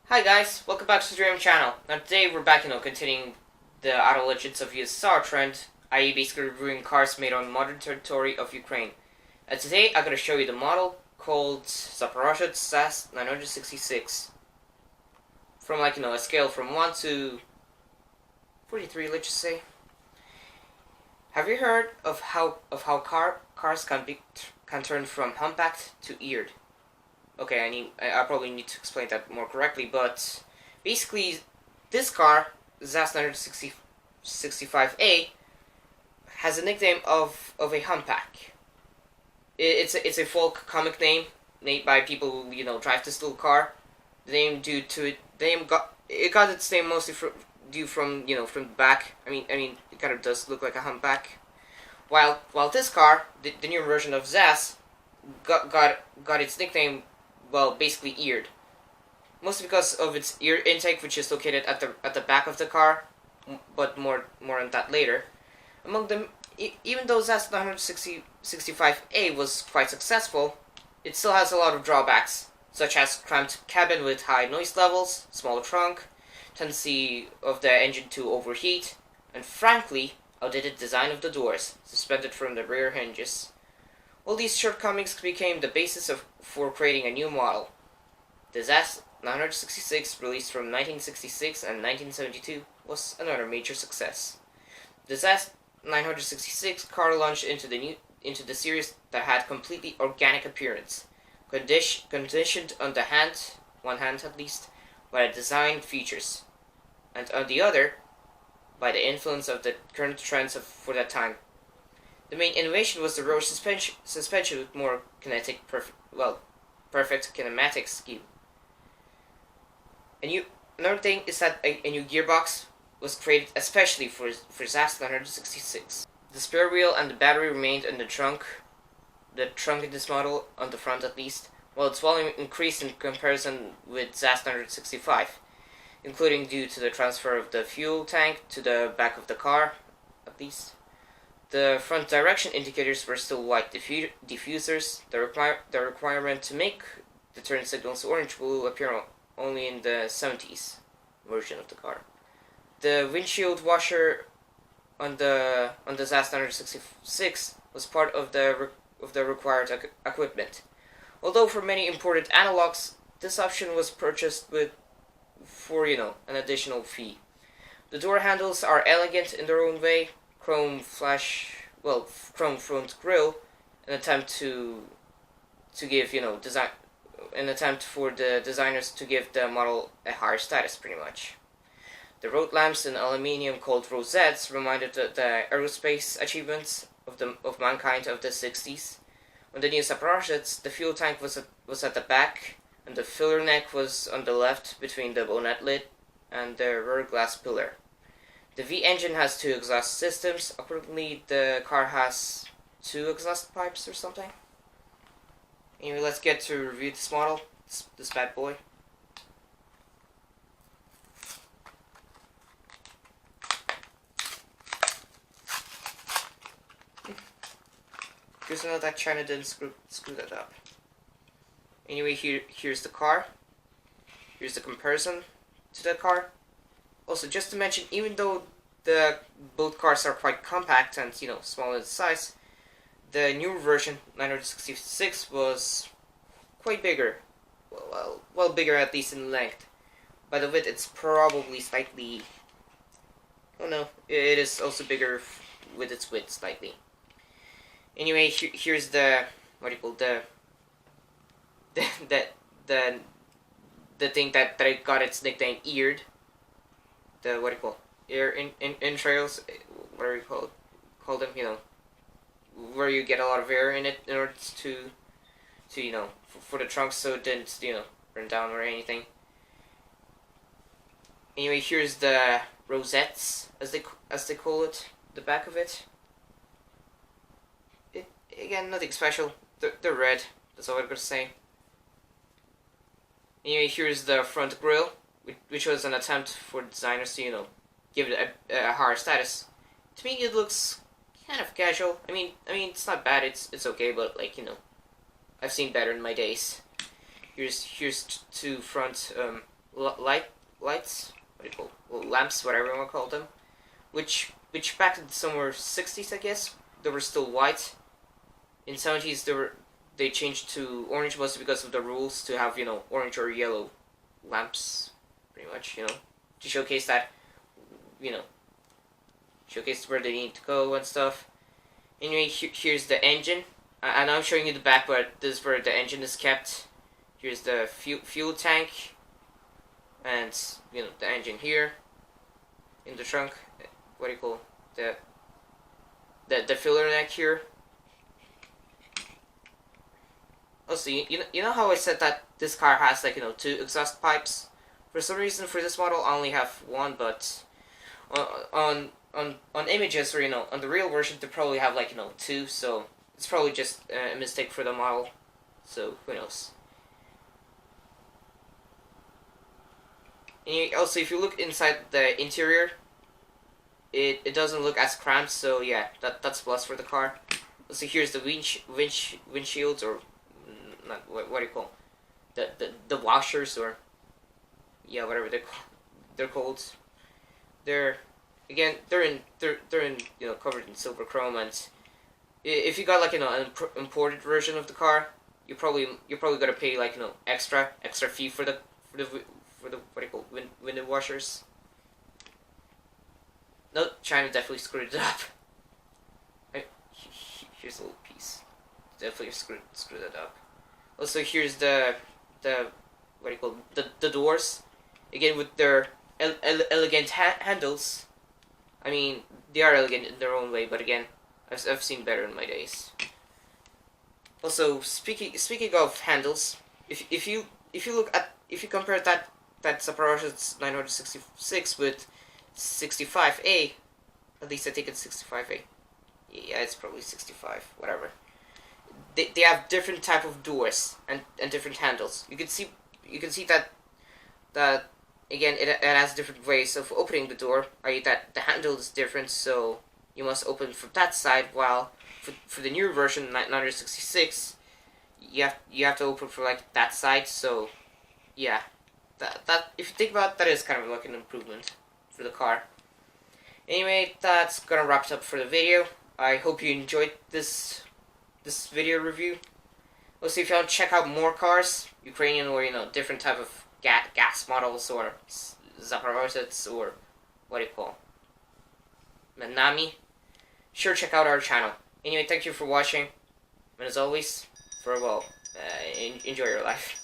Hi guys, welcome back to the Dream channel. Now today we're back, continuing the Auto Legends of USSR trend, i.e. basically reviewing cars made on modern territory of Ukraine. And today I'm going to show you the model called Zaporozhets ZAZ 966. From a scale from 1 to 43, let's just say. Have you heard of how cars can turn from humpbacked to eared? Okay, I probably need to explain that more correctly, but basically, this car, ZAZ 965A, has a nickname of a humpback. It's a folk comic name made by people who drive this little car. The name it got its name mostly from the back. I mean it kind of does look like a humpback. While this car, the new version of ZAZ, got its nickname, well, basically eared, mostly because of its ear intake, which is located at the back of the car, but more on that later. Among them, even though ZAZ 965A was quite successful, it still has a lot of drawbacks, such as cramped cabin with high noise levels, smaller trunk, tendency of the engine to overheat, and frankly, outdated design of the doors, suspended from the rear hinges. All these shortcomings became the basis for creating a new model. The ZAZ 966, released from 1966 and 1972, was another major success. The ZAZ 966 car launched into the series that had completely organic appearance, conditioned on one hand at least, by the design features, and on the other, by the influence of the current trends for that time. The main innovation was the road suspension with more perfect kinematic skew. Another thing is that a new gearbox was created especially for ZAZ 966. The spare wheel and the battery remained in the trunk in this model, on the front at least, while its volume increased in comparison with ZAZ 965, including due to the transfer of the fuel tank to the back of the car, at least. The front direction indicators were still white diffusers. The requirement to make the turn signals orange will appear only in the 70s version of the car. The windshield washer on the ZAZ 966 was part of the required equipment. Although for many imported analogs, this option was purchased for an additional fee. The door handles are elegant in their own way. Chrome front grille, an attempt for the designers to give the model a higher status, pretty much. The road lamps in aluminium called rosettes reminded the aerospace achievements of mankind of the 60s. On the new Zaporozhets, the fuel tank was at the back, and the filler neck was on the left between the bonnet lid and the rear glass pillar. The V engine has two exhaust systems. Apparently, the car has 2 exhaust pipes or something. Anyway, let's get to review this model, this bad boy. Good to know that China didn't screw that up. Anyway, here's the car. Here's the comparison to the car. Also, just to mention, even though both cars are quite compact and small in size, the new version 966 was quite bigger. Well, bigger at least in length. By the width, it's probably slightly. Oh no, it is also bigger with its width slightly. Anyway, here's the the thing that it got its nickname eared. The air entrails, whatever you call them, where you get a lot of air in it in order to for the trunk, so it didn't burn down or anything. Anyway, here's the rosettes, as they call it, the back of it. Again, nothing special. They're red. That's all I'm gonna say. Anyway, here's the front grille, which was an attempt for designers to give it a higher status. To me, it looks kind of casual. I mean, it's not bad. It's okay, but I've seen better in my days. Here's 2 front lights, what do you call well, lamps, whatever you want to call them, which back in the summer 60s, I guess, they were still white. In 70s, they changed to orange mostly because of the rules to have orange or yellow lamps, pretty much to showcase that showcase where they need to go and stuff. Anyway, here's the engine. And I'm showing you the back, but this is where the engine is kept. Here's the fuel tank, and the engine here in the trunk. What do you call the filler neck here? Also, you know how I said that this car has like 2 exhaust pipes. For some reason, for this model, I only have 1, but on images or on the real version, they probably have like 2. So it's probably just a mistake for the model. So who knows? And also, if you look inside the interior, it doesn't look as cramped. So yeah, that's plus for the car. So here's the windshields, or not, what do you call the washers, or yeah, whatever they're called. They're in covered in silver chrome, and if you got like an imported version of the car, you're probably gonna pay like extra fee for the what do you call window washers. No, China definitely screwed it up. Here's a little piece. Definitely screwed it up. Also, here's the what do you call the doors, again with their elegant handles. I mean, they are elegant in their own way, but again, I've seen better in my days. Also, speaking of handles, if you compare that Zaporozhets 966 with 65A, at least I think it's 65A. Yeah, it's probably 65, whatever. They have different type of doors and different handles. You can see that again it has different ways of opening the door. I.e. that the handle is different, so you must open from that side. While for the newer version 966, you have to open from like that side. So yeah, that if you think about it, that is kind of like an improvement for the car. Anyway, that's gonna wrap it up for the video. I hope you enjoyed this video review. Also, if you want to check out more cars, Ukrainian or different type of gas models, or Zaporožets, or what do you call Nami, sure, check out our channel. Anyway, thank you for watching, and as always, farewell. Enjoy your life.